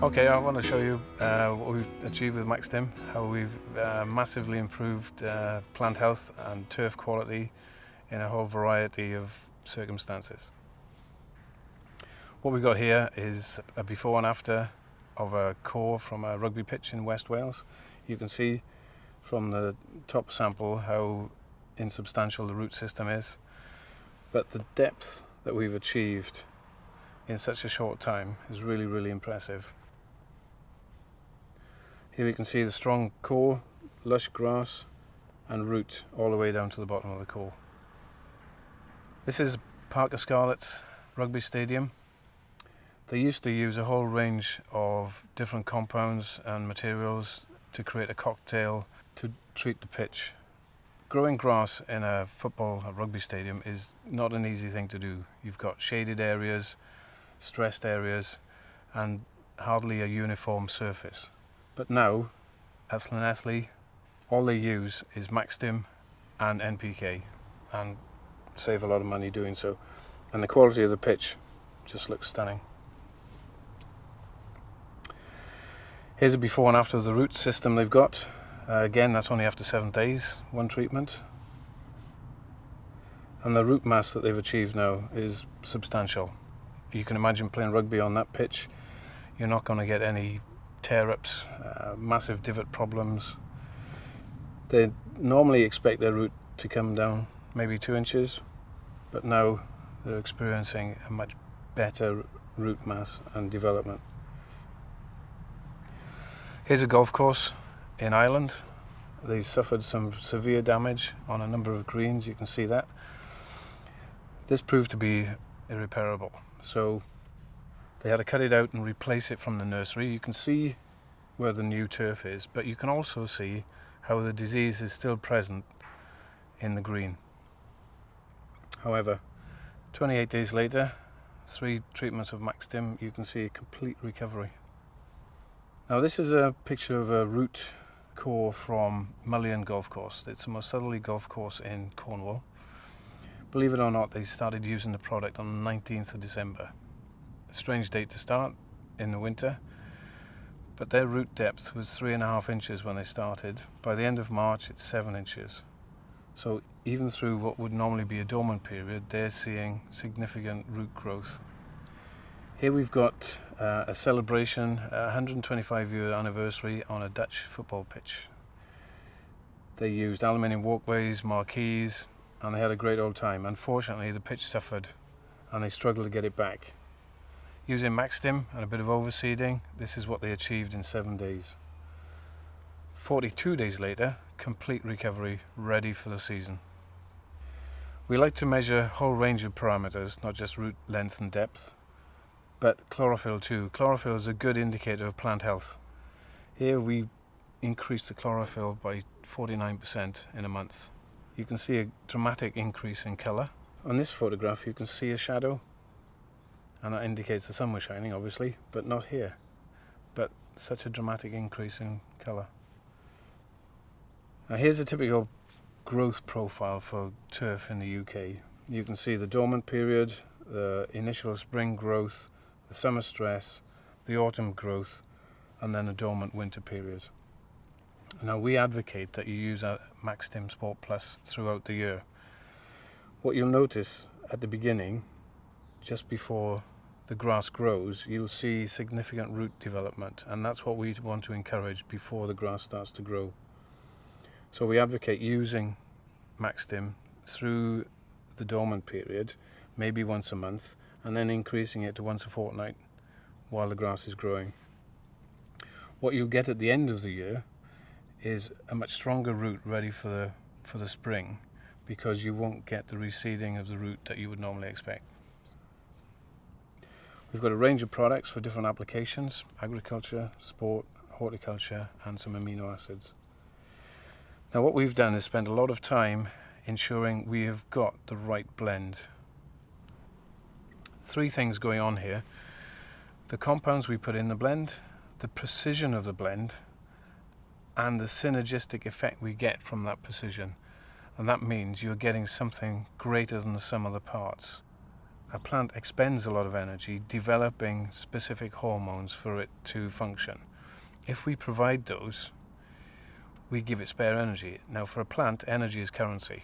Okay, I want to show you what we've achieved with Maxstim, how we've massively improved plant health and turf quality in a whole variety of circumstances. What we've got here is a before and after of a core from a rugby pitch in West Wales. You can see from the top sample how insubstantial the root system is, but the depth that we've achieved in such a short time is really impressive. Here we can see the strong core, lush grass and root all the way down to the bottom of the core. This is Parker Scarlett's rugby stadium. They used to use a whole range of different compounds and materials to create a cocktail to treat the pitch. Growing grass in a rugby stadium is not an easy thing to do. You've got shaded areas, stressed areas and hardly a uniform surface. But now, at Llanelli, all they use is Maxstim and NPK and save a lot of money doing so. And the quality of the pitch just looks stunning. Here's a before and after of the root system they've got. Again, that's only after 7 days, one treatment. And the root mass that they've achieved now is substantial. You can imagine playing rugby on that pitch. You're not going to get any tear-ups, massive divot problems. They normally expect their root to come down maybe 2 inches, but now they're experiencing a much better root mass and development. Here's a golf course in Ireland. They suffered some severe damage on a number of greens, you can see that. This proved to be irreparable, so they had to cut it out and replace it from the nursery. You can see where the new turf is, but you can also see how the disease is still present in the green. However, 28 days later, 3 treatments of Maxstim, you can see a complete recovery. Now this is a picture of a root core from Mullion Golf Course. It's the most southerly golf course in Cornwall. Believe it or not, they started using the product on the 19th of December. A strange date to start in the winter, but their root depth was 3.5 inches when they started. By the end of March, it's 7 inches. So even through what would normally be a dormant period, they're seeing significant root growth. Here we've got a celebration, a 125-year anniversary on a Dutch football pitch. They used aluminium walkways, marquees, and they had a great old time. Unfortunately, the pitch suffered and they struggled to get it back. Using Maxstim and a bit of overseeding, this is what they achieved in 7 days. 42 days later, complete recovery, ready for the season. We like to measure a whole range of parameters, not just root length and depth, but chlorophyll too. Chlorophyll is a good indicator of plant health. Here we increased the chlorophyll by 49% in a month. You can see a dramatic increase in colour. On this photograph you can see a shadow, and that indicates the sun was shining obviously, but not here. But such a dramatic increase in colour. Now here's a typical growth profile for turf in the UK. You can see the dormant period, the initial spring growth, the summer stress, the autumn growth, and then a dormant winter period. Now we advocate that you use a Maxstim Sport Plus throughout the year. What you'll notice at the beginning, just before the grass grows, you'll see significant root development, and that's what we want to encourage before the grass starts to grow. So we advocate using Maxstim through the dormant period, maybe once a month, and then increasing it to once a fortnight while the grass is growing. What you'll get at the end of the year is a much stronger root ready for the spring, because you won't get the reseeding of the root that you would normally expect. We've got a range of products for different applications: agriculture, sport, horticulture, and some amino acids. Now what we've done is spend a lot of time ensuring we have got the right blend. 3 things going on here: the compounds we put in the blend, the precision of the blend, and the synergistic effect we get from that precision. And that means you're getting something greater than the sum of the parts. a plant expends a lot of energy developing specific hormones for it to function. If we provide those, we give it spare energy. Now for a plant, energy is currency.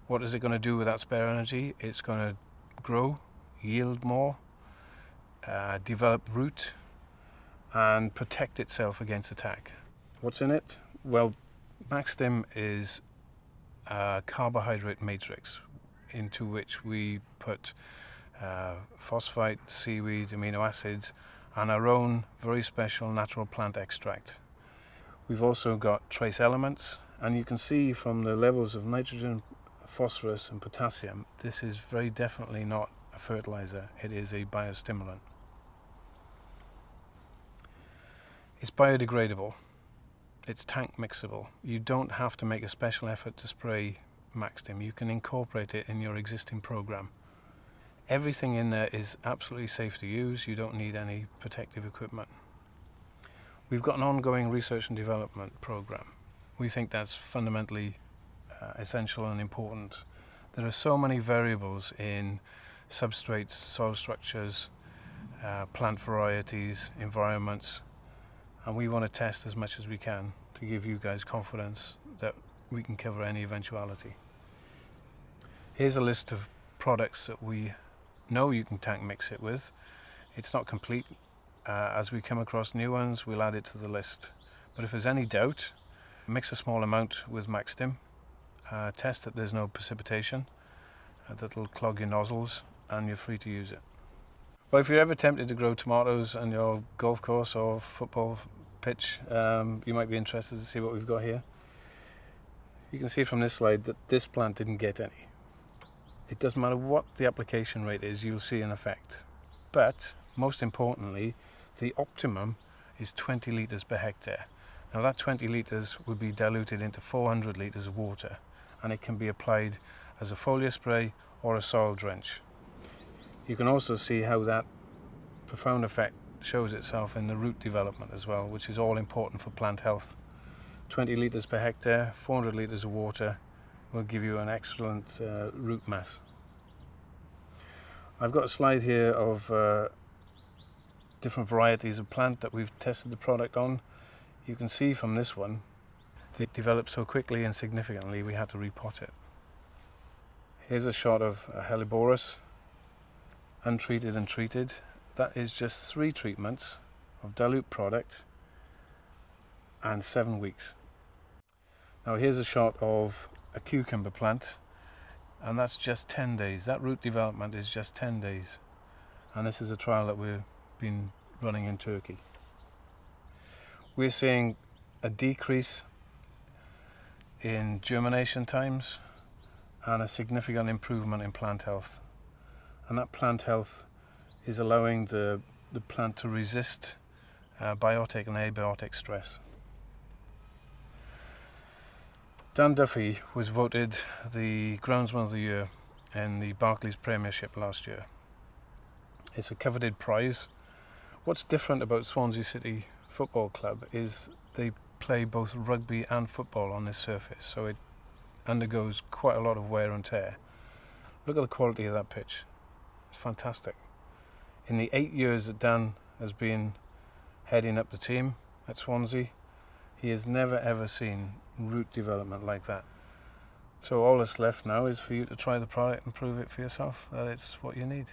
What is it going to do with that spare energy? It's going to grow, yield more, develop root, and protect itself against attack. What's in it? Well, Maxstim is a carbohydrate matrix into which we put phosphate, seaweed, amino acids, and our own very special natural plant extract. We've also got trace elements, and you can see from the levels of nitrogen, phosphorus and potassium, this is very definitely not a fertilizer, it is a biostimulant. It's biodegradable, it's tank mixable. You don't have to make a special effort to spray Maxstim, you can incorporate it in your existing program. Everything in there is absolutely safe to use, you don't need any protective equipment. We've got an ongoing research and development program. We think that's fundamentally essential and important. There are so many variables in substrates, soil structures, plant varieties, environments, and we want to test as much as we can to give you guys confidence that we can cover any eventuality. Here's a list of products that we know you can tank mix it with. It's not complete. As we come across new ones, we'll add it to the list. But if there's any doubt, mix a small amount with Maxstim, test that there's no precipitation, that'll clog your nozzles, and you're free to use it. Well, if you're ever tempted to grow tomatoes on your golf course or football pitch, you might be interested to see what we've got here. You can see from this slide that this plant didn't get any. It doesn't matter what the application rate is, you'll see an effect. But most importantly, the optimum is 20 litres per hectare. Now that 20 litres would be diluted into 400 litres of water, and it can be applied as a foliar spray or a soil drench. You can also see how that profound effect shows itself in the root development as well, which is all important for plant health. 20 litres per hectare, 400 litres of water will give you an excellent root mass. I've got a slide here of different varieties of plant that we've tested the product on. You can see from this one, it developed so quickly and significantly we had to repot it. Here's a shot of a Helleborus, untreated and treated. That is just 3 treatments of dilute product and 7 weeks. Now here's a shot of a cucumber plant, and that's just 10 days. That root development is just 10 days. And this is a trial that we've been running in Turkey. We're seeing a decrease in germination times and a significant improvement in plant health. And that plant health is allowing the plant to resist biotic and abiotic stress. Dan Duffy was voted the Groundsman of the Year in the Barclays Premiership last year. It's a coveted prize. What's different about Swansea City Football Club is they play both rugby and football on this surface, so it undergoes quite a lot of wear and tear. Look at the quality of that pitch. It's fantastic. In the 8 years that Dan has been heading up the team at Swansea, he has never ever seen root development like that. So all that's left now is for you to try the product and prove it for yourself that it's what you need.